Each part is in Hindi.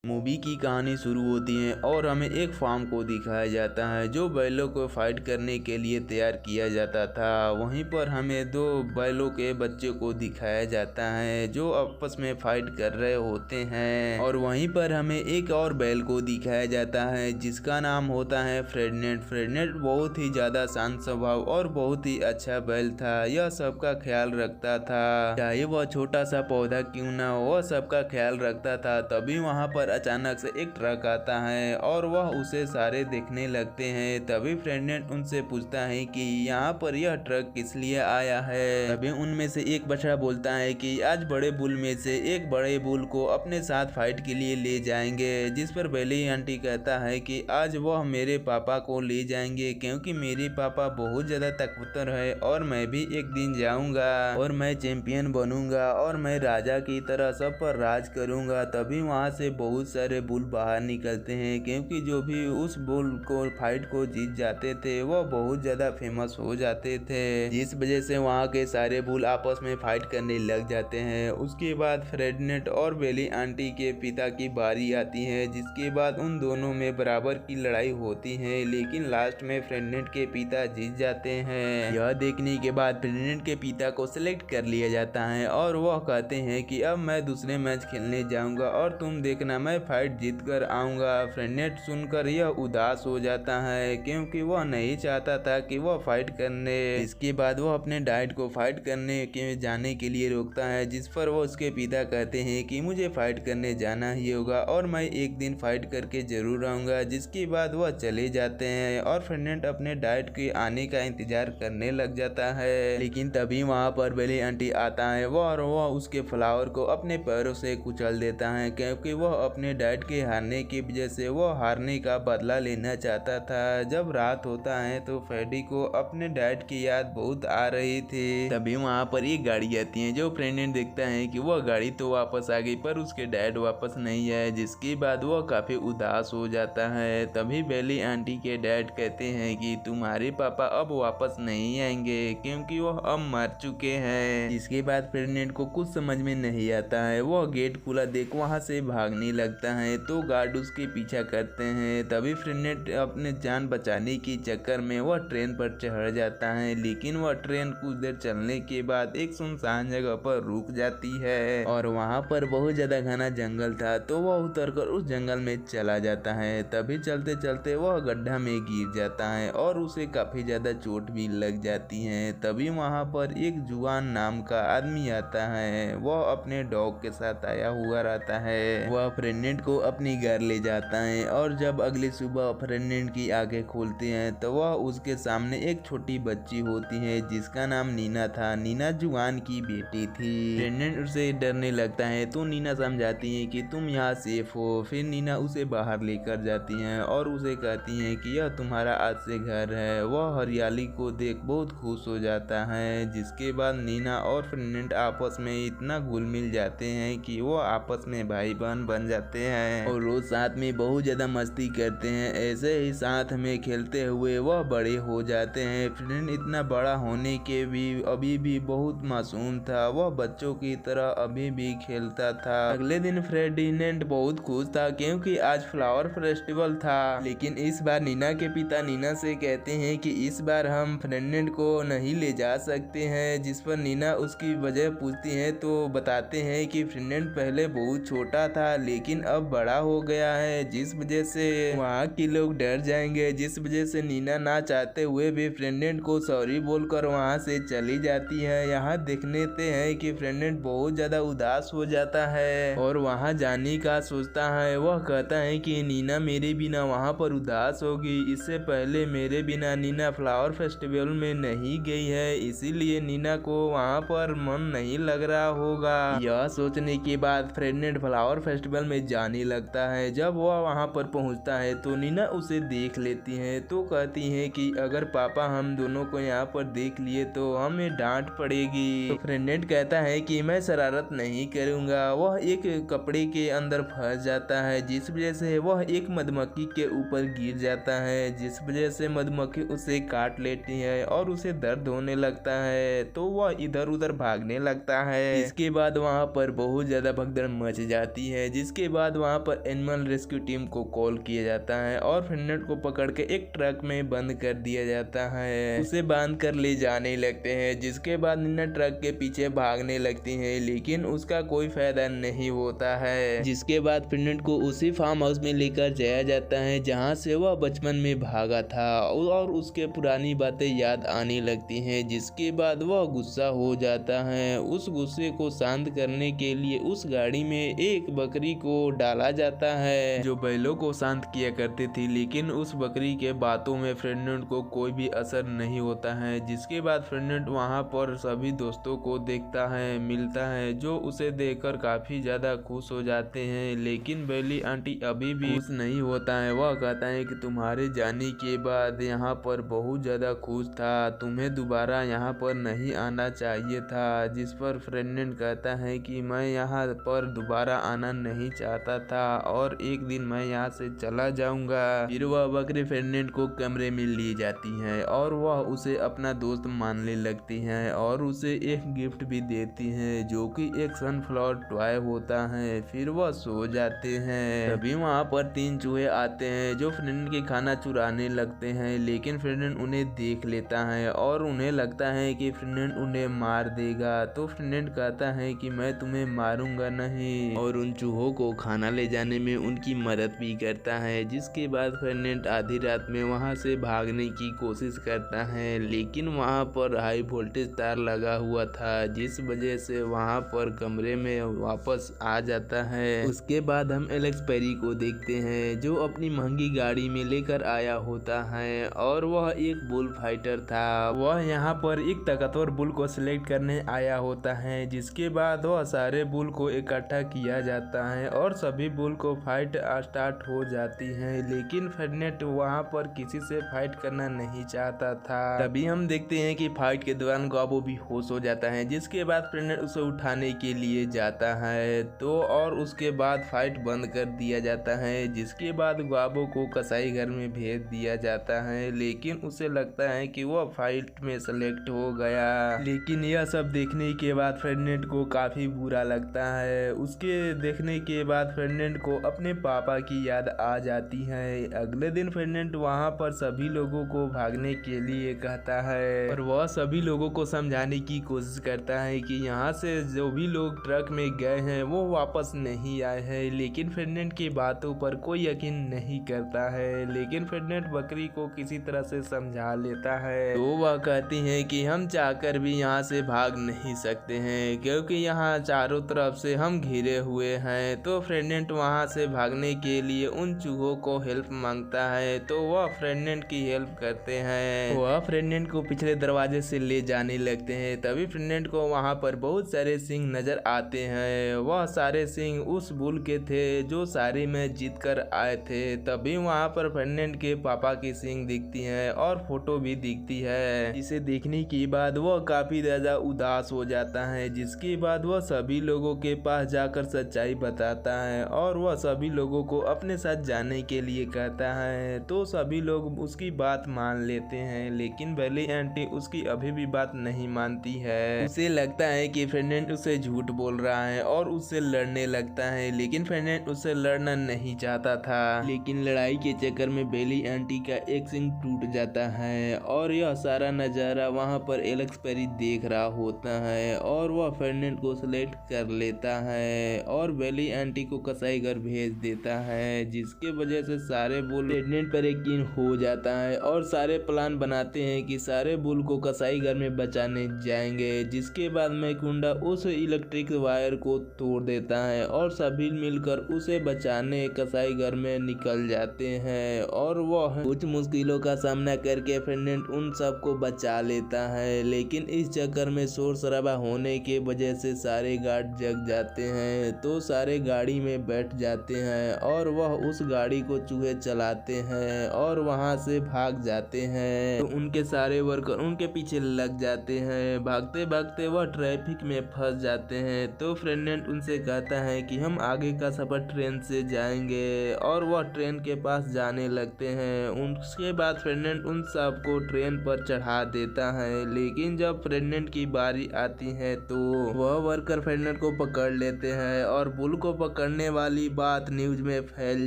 मूवी की कहानी शुरू होती है और हमें एक फार्म को दिखाया जाता है जो बैलों को फाइट करने के लिए तैयार किया जाता था। वहीं पर हमें दो बैलों के बच्चे को दिखाया जाता है जो आपस में फाइट कर रहे होते हैं। और वहीं पर हमें एक और बैल को दिखाया जाता है जिसका नाम होता है फ्रेडनेट। फ्रेडनेट बहुत ही ज्यादा शांत स्वभाव और बहुत ही अच्छा बैल था। यह सबका ख्याल रखता था, चाहे वह छोटा सा पौधा क्यों ना हो, वह सबका ख्याल रखता था। तभी वहाँ पर अचानक से एक ट्रक आता है और वह उसे सारे देखने लगते हैं। तभी फ्रेडनेट उनसे पूछता है कि यहाँ पर यह ट्रक किस लिए आया है। तभी उनमें से एक बछड़ा बोलता है कि आज बड़े बुल में से एक बड़े बुल को अपने साथ फाइट के लिए ले जाएंगे। जिस पर बेली आंटी कहता है कि आज वह मेरे पापा को ले जाएंगे क्योंकि मेरे पापा बहुत ज्यादा ताकतवर है और मैं भी एक दिन जाऊंगा और मैं चैंपियन बनूंगा और मैं राजा की तरह सब पर राज करूंगा। तभी वहाँ से बहुत सारे बुल बाहर निकलते हैं क्योंकि जो भी उस बुल को फाइट को जीत जाते थे वो बहुत ज्यादा फेमस हो जाते थे, जिस वजह से वहाँ के सारे बुल आपस में फाइट करने लग जाते हैं। उसके बाद फ्रेडनेट और बेली आंटी के पिता की बारी आती है जिसके बाद उन दोनों में बराबर की लड़ाई होती है, लेकिन लास्ट में फ्रेडनेट के पिता जीत जाते हैं। यह देखने के बाद फ्रेडनेट के पिता को सिलेक्ट कर लिया जाता है और वह कहते हैं कि अब मैं दूसरे मैच खेलने जाऊंगा और तुम देखना मैं फाइट जीत कर आऊंगा। फ्रेडनेट सुनकर यह उदास हो जाता है क्योंकि वह नहीं चाहता था कि वह फाइट करने। इसके बाद वह अपने डैड को फाइट करने के जाने के लिए रोकता है, जिस पर वो उसके पिता कहते हैं कि मुझे फाइट करने जाना ही होगा और मैं एक दिन फाइट करके जरूर आऊंगा। जिसके बाद वह चले जाते हैं और फ्रेडनेट अपने डैड के आने का इंतजार करने लग जाता है। लेकिन तभी वहाँ पर बेली आंटी आता है और वह उसके फ्लावर को अपने पैरों से कुचल देता है क्योंकि वह अपने डैड के हारने की वजह से वह हारने का बदला लेना चाहता था। जब रात होता है तो फ्रेडी को अपने डैड की याद बहुत आ रही थी। तभी वहाँ पर एक गाड़ी आती है जो फ्रेडनेट देखता है कि वह गाड़ी तो वापस आ गई पर उसके डैड वापस नहीं है, जिसके बाद वह काफी उदास हो जाता है। तभी बेली आंटी के डैड कहते हैं कि तुम्हारे पापा अब वापस नहीं आएंगे क्योंकि वह अब मर चुके हैं। इसके बाद फ्रेडनेट को कुछ समझ में नहीं आता है, वह गेट खुला देख वहाँ से भागने लगता है तो गार्ड उसके पीछा करते हैं। तभी फ्रेडनेट अपने जान बचाने के चक्कर में वह ट्रेन पर चढ़ जाता है, लेकिन वह ट्रेन कुछ देर चलने के बाद एक सुनसान जगह पर रुक जाती है और वहाँ पर बहुत ज्यादा घना जंगल था तो वह उतरकर उस जंगल में चला जाता है। तभी चलते चलते वह गड्ढा में गिर जाता है और उसे काफी ज्यादा चोट भी लग जाती है। तभी वहाँ पर एक जुआन नाम का आदमी आता है, वह अपने डॉग के साथ आया हुआ रहता है। वह फ्रेडनेट को अपनी घर ले जाता है और जब अगली सुबह फ्रेडनेट की आंखें खोलते हैं तो वह उसके सामने एक छोटी बच्ची होती है जिसका नाम नीना था। नीना जुआन की बेटी थी। फ्रेडनेट उसे डरने लगता है तो नीना समझाती है कि तुम यहाँ सेफ हो। फिर नीना उसे बाहर लेकर जाती है और उसे कहती है कि यह तुम्हारा आज से घर है। वह हरियाली को देख बहुत खुश हो जाता है, जिसके बाद नीना और फ्रेडनेट आपस में इतना घुल मिल जाते हैं कि वो आपस में भाई बहन बन जाते हैं और रोज साथ में बहुत ज्यादा मस्ती करते हैं। ऐसे ही साथ में खेलते हुए वह बड़े हो जाते हैं। फ्रेडनेट इतना बड़ा होने के भी अभी भी बहुत मासूम था, वह बच्चों की तरह अभी भी खेलता था। अगले दिन फ्रेडनेट बहुत खुश था क्योंकि आज फ्लावर फेस्टिवल था, लेकिन इस बार नीना के पिता नीना से कहते हैं कि इस बार हम फ्रेडनेट को नहीं ले जा सकते हैं, जिस पर नीना उसकी वजह पूछती है तो बताते हैं कि फ्रेडनेट पहले बहुत छोटा था लेकिन अब बड़ा हो गया है, जिस वजह से वहाँ के लोग डर जाएंगे। जिस वजह से नीना ना चाहते हुए भी फ्रेडनेट को सॉरी बोलकर वहाँ से चली जाती है। यहाँ देखने हैं कि फ्रेडनेट बहुत ज्यादा उदास हो जाता है और वहाँ जाने का सोचता है। वह कहता है कि नीना मेरे बिना वहाँ पर उदास होगी, इससे पहले मेरे बिना नीना फ्लावर फेस्टिवल में नहीं गई है, इसीलिए नीना को वहाँ पर मन नहीं लग रहा होगा। यह सोचने के बाद फ्रेडनेट फ्लावर फेस्टिवल में जाने लगता है। जब वह वहाँ पर पहुँचता है तो नीना उसे देख लेती है तो कहती है कि अगर पापा हम दोनों को यहाँ पर देख लिए तो हमें डांट पड़ेगी। तो फ्रेडनेट कहता है कि मैं शरारत नहीं करूँगा। वह एक कपड़े के अंदर फंस जाता है, जिस वजह से वह एक मधुमक्खी के ऊपर गिर जाता है, जिस वजह से मधुमक्खी उसे काट लेती है और उसे दर्द होने लगता है तो वह इधर उधर भागने लगता है। इसके बाद वहाँ पर बहुत ज्यादा भगदड़ मच जाती है, जिसके बाद वहाँ पर एनिमल रेस्क्यू टीम को कॉल किया जाता है और फर्डिनेंड को पकड़ के एक ट्रक में बंद कर दिया जाता है। उसे बांध कर ले जाने लगते हैं, जिसके बाद निन्ना ट्रक के पीछे भागने लगती है, लेकिन उसका कोई फायदा नहीं होता है। जिसके बाद फर्डिनेंड को उसी फार्म हाउस में लेकर जाया जाता है जहाँ से वह बचपन में भागा था और उसके पुरानी बातें याद आने लगती हैं। जिसके बाद वह गुस्सा हो जाता है। उस गुस्से को शांत करने के लिए उस गाड़ी में एक बकरी को डाला जाता है जो बैलों को शांत किया करती थी, लेकिन उस बकरी के बातों में फर्डिनेंड को कोई भी असर नहीं होता है। जिसके बाद फर्डिनेंड वहाँ पर सभी दोस्तों को देखता है, मिलता है, जो उसे देखकर काफी ज्यादा खुश हो जाते हैं, लेकिन बेली आंटी अभी भी खुश नहीं होता है। वह कहता है कि तुम्हारे जाने के बाद यहाँ पर बहुत ज्यादा खुश था, तुम्हें दोबारा यहाँ पर नहीं आना चाहिए था। जिस पर फर्डिनेंड कहता है कि मैं यहाँ पर दोबारा आना नहीं चाहता था और एक दिन मैं यहाँ से चला जाऊंगा। फिर वह बकरी फर्डिनेंड को कमरे में ले जाती है और वह उसे अपना दोस्त मानने लगती है और उसे एक गिफ्ट भी देती है जो कि एक सनफ्लावर टॉय होता है। फिर वह सो जाते हैं। तभी वहाँ पर 3 चूहे आते हैं जो फर्डिनेंड के खाना चुराने लगते हैं, लेकिन फर्डिनेंड उन्हें देख लेता है और उन्हें लगता है कि फर्डिनेंड उन्हें मार देगा। तो फर्डिनेंड कहता है कि मैं तुम्हें मारूंगा नहीं, और उन चूहों को खाना ले जाने में उनकी मदद भी करता है। जिसके बाद फर्डिनेंड आधी रात में वहां से भागने की कोशिश करता है, लेकिन वहां पर हाई वोल्टेज तार लगा हुआ था, जिस वजह से वहां पर कमरे में वापस आ जाता है। उसके बाद हम एलेक्स पेरी को देखते हैं जो अपनी महंगी गाड़ी में लेकर आया होता है और वह एक बुल फाइटर था। वह यहाँ पर एक ताकतवर बुल को सिलेक्ट करने आया होता है। जिसके बाद वह सारे बुल को इकट्ठा किया जाता है और सभी बुल को फाइट स्टार्ट हो जाती है, लेकिन फर्डिनेंड वहाँ पर किसी से फाइट करना नहीं चाहता था। तभी हम देखते हैं कि फाइट के दौरान गाबो भी होश हो जाता है। जिसके बाद फर्डिनेंड उसे उठाने के लिए जाता है तो और उसके बाद फाइट बंद कर दिया जाता है। जिसके बाद गाबो को कसाई घर में भेज दिया जाता है, लेकिन उसे लगता है कि वह फाइट में सेलेक्ट हो गया। लेकिन यह सब देखने के बाद फर्डिनेंड को काफी बुरा लगता है। उसके देखने के बाद फर्डिनेंड को अपने पापा की याद आ जाती है। अगले दिन फर्डिनेंड वहाँ पर सभी लोगों को भागने के लिए कहता है और वह सभी लोगों को समझाने की कोशिश करता है कि यहाँ से जो भी लोग ट्रक में गए हैं वो वापस नहीं आए हैं, लेकिन फर्डिनेंड की बातों पर कोई यकीन नहीं करता है। लेकिन फर्डिनेंड बकरी को किसी तरह से समझा लेता है तो वह कहती है कि हम चाहकर भी यहाँ से भाग नहीं सकते हैं क्योंकि यहाँ चारों तरफ से हम घिरे हुए हैं। तो फर्डिनेंड वहाँ से भागने के लिए उन चूहों को हेल्प मांगता है तो वह फर्डिनेंड की हेल्प करते हैं। वह फर्डिनेंड को पिछले दरवाजे से ले जाने लगते हैं। तभी फर्डिनेंड को वहाँ पर बहुत सारे सिंह नजर आते हैं। वह सारे सिंह उस बुल के थे जो सारे में जीत कर आए थे। तभी वहाँ पर फर्डिनेंड के पापा की सिंह दिखती है और फोटो भी दिखती है, जिसे देखने के बाद वह काफी ज्यादा उदास हो जाता है। जिसके बाद वह सभी लोगों के पास जाकर सच्चाई बताता है और वह सभी लोगों को अपने साथ जाने के लिए कहता है। तो सभी लोग उसकी बात मान लेते हैं, लेकिन बेली आंटी उसकी अभी भी बात नहीं मानती है। उसे लगता है कि फर्डिनेंड उसे झूठ बोल रहा है और उससे लड़ने लगता है, लेकिन फर्डिनेंड उससे लड़ना नहीं चाहता था। लेकिन लड़ाई के चक्कर में बेली आंटी का एक सिंह टूट जाता है और यह सारा नजारा वहाँ पर एलेक्स पेरी देख रहा होता है और वह फर्डिनेंड को सेलेक्ट कर लेता है और बेली आंटी को कसाई घर भेज देता है, जिसके वजह से सारे बुल फर्डिनेंड पर यकीन हो जाता है और सारे प्लान बनाते हैं कि सारे बुल को कसाई घर में बचाने जाएंगे। जिसके बाद मैकुंडा उस इलेक्ट्रिक वायर को तोड़ देता है और सभी मिलकर उसे बचाने कसाई घर में निकल जाते हैं और वह कुछ मुश्किलों का सामना करके फर्डिनेंड उन सबको बचा लेता है। लेकिन इस चक्कर में शोर शराबा होने के वजह से सारे गार्ड जग जाते हैं तो सारे गाड़ी में बैठ जाते हैं और वह उस गाड़ी को चूहे चलाते हैं और वहां से भाग जाते हैं। तो उनके सारे वर्कर उनके पीछे लग जाते हैं। भागते भागते वह ट्रैफिक में फंस जाते हैं तो फर्डिनेंड उनसे कहता है कि हम आगे का सफर ट्रेन से जाएंगे और वह ट्रेन के पास जाने लगते हैं। उसके बाद फर्डिनेंड उन सबको ट्रेन पर चढ़ा देता है, लेकिन जब फर्डिनेंड की बारी आती है तो वह वर्कर फर्डिनेंड को पकड़ लेते हैं और बुल को पकड़ करने वाली बात न्यूज में फैल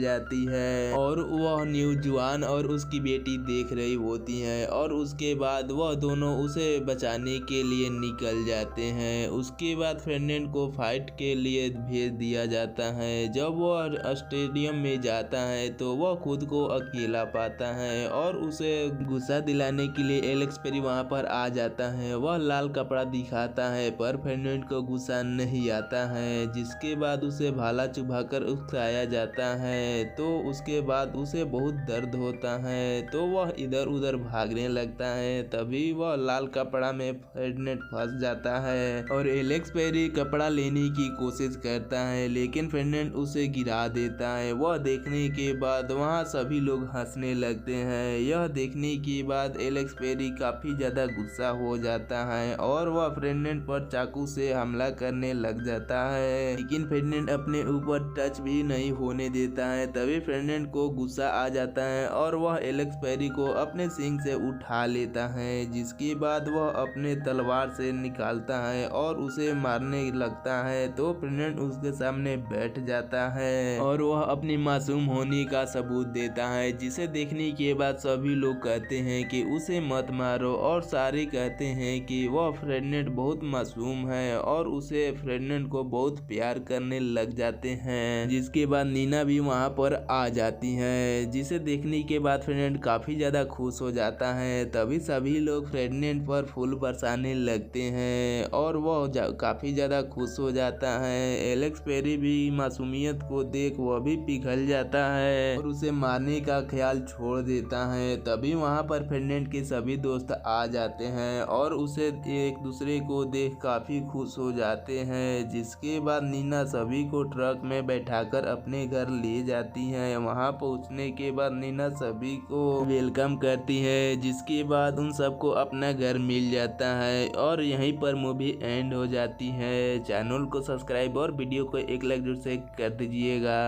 जाती है और वह न्यूज जुआन और उसकी बेटी देख रही होती हैं और उसके बाद वह दोनों उसे बचाने के लिए निकल जाते हैं। उसके बाद फर्डिनेंड को फाइट के लिए भेज दिया जाता है। जब वह स्टेडियम में जाता है तो वह खुद को अकेला पाता है और उसे गुस्सा दिलाने के लिए एलेक्स पेरी वहां पर आ जाता है। वह लाल कपड़ा दिखाता है पर फर्डिनेंड को गुस्सा नहीं आता है, जिसके बाद उसे भाला चुभाकर उठाया जाता है। तो उसके बाद उसे बहुत दर्द होता है तो वह इधर उधर भागने लगता है। तभी वह लाल कपड़ा में फर्डिनेंड फंस जाता है और एलेक्स पेरी कपड़ा लेने की कोशिश करता है, लेकिन फर्डिनेंड उसे गिरा देता है। वह देखने के बाद वहां सभी लोग हंसने लगते हैं। यह देखने के बाद एलेक्स पेरी काफी ज्यादा गुस्सा हो जाता है और वह फर्डिनेंड पर चाकू से हमला करने लग जाता है, लेकिन फर्डिनेंड अपने ऊपर टच भी नहीं होने देता है। तभी फर्डिनेंड को गुस्सा आ जाता है और वह एलेक्स पेरी को अपने सींग से उठा लेता है, जिसके बाद वह अपने तलवार से निकालता है और उसे मारने लगता है। तो फर्डिनेंड उसके सामने बैठ जाता है और वह अपनी मासूम होने का सबूत देता है, जिसे देखने के बाद सभी लोग कहते हैं कि उसे मत मारो और सारे कहते हैं कि वह फर्डिनेंड बहुत मासूम है और उसे फर्डिनेंड को बहुत प्यार करने लग जाते हैं। जिसके बाद नीना भी वहां पर आ जाती है, जिसे देखने के बाद फर्डिनेंड काफी ज्यादा खुश हो जाता है। तभी सभी लोग फर्डिनेंड पर फूल बरसाने लगते हैं और वह काफी ज्यादा खुश हो जाता है। एलेक्स पेरी भी मासूमियत को देख वह भी पिघल जाता है और उसे मारने का ख्याल छोड़ देता है। तभी वहां पर फर्डिनेंड के सभी दोस्त आ जाते हैं और उसे एक दूसरे को देख काफी खुश हो जाते हैं। जिसके बाद नीना सभी को ट्रक में बैठाकर अपने घर ले जाती है। वहां पहुंचने के बाद नीना सभी को वेलकम करती है, जिसके बाद उन सबको अपना घर मिल जाता है और यहीं पर मूवी एंड हो जाती है। चैनल को सब्सक्राइब और वीडियो को एक लाइक जरूर से कर दीजिएगा।